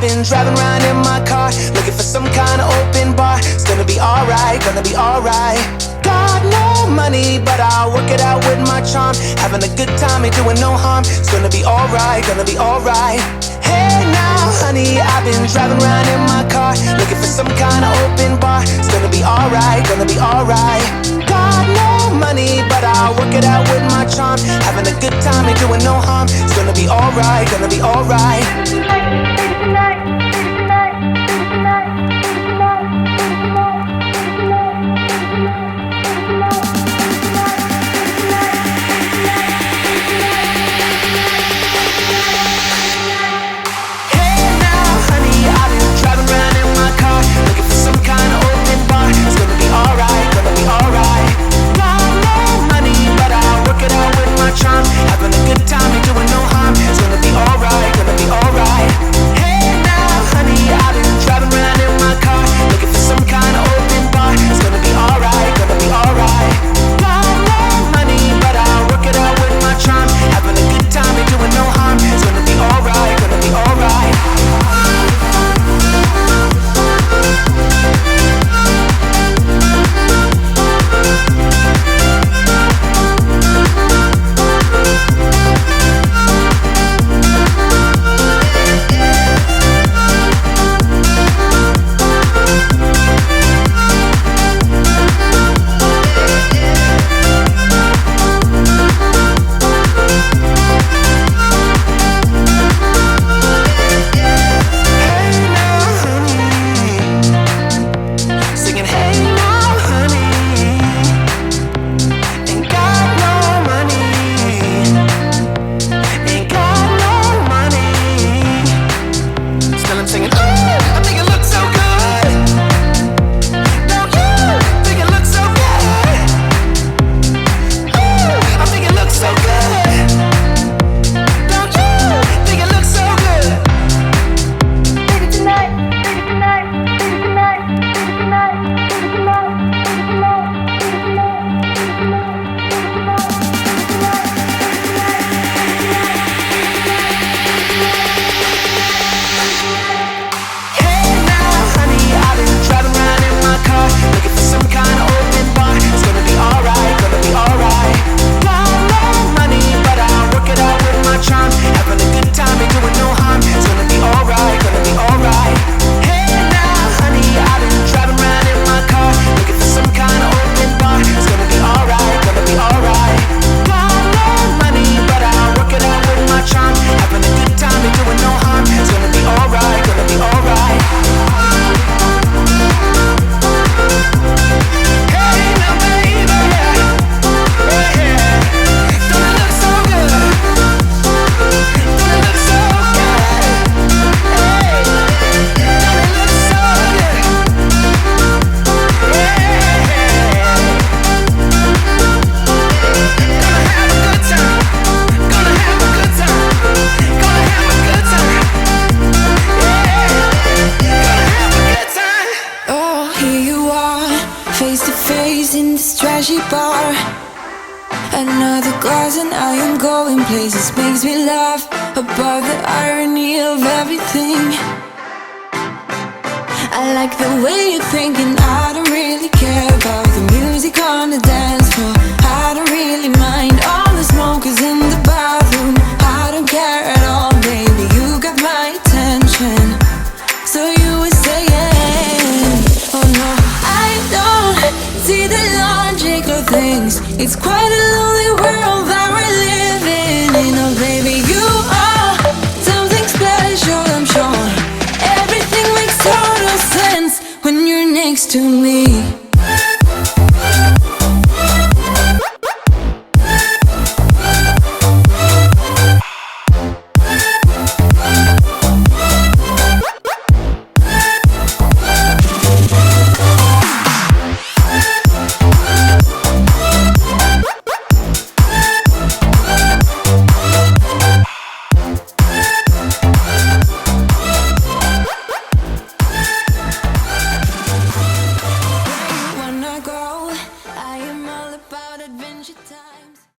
been driving around in my car, looking for some kind of open bar. It's gonna be alright, gonna be alright. Got no money, but I'll work it out with my charm. Having a good time, ain't doing no harm. It's gonna be alright, gonna be alright. Hey now, honey, I've been driving around in my car, looking for some kind of open bar. It's gonna be alright, gonna be alright. Got no money, but I'll work it out with my charm. Having a good time, ain't doing no harm. It's gonna be alright, gonna be alright. Having a good time, ain't doing no harm. It's gonna be alright, gonna be alright. Hey now, honey, I've been driving around in my car, looking for some kind of open bar. It's gonna be alright, gonna be alright. Got no money, but I'll work it out with my charm. Having a good time, ain't doing no harm. It's gonna be alright, gonna be alright. Another glass and I am going places. Makes me laugh about the irony of everything. I like the way you're thinking. I don't really care about the music on the dance floor. I don't really mind.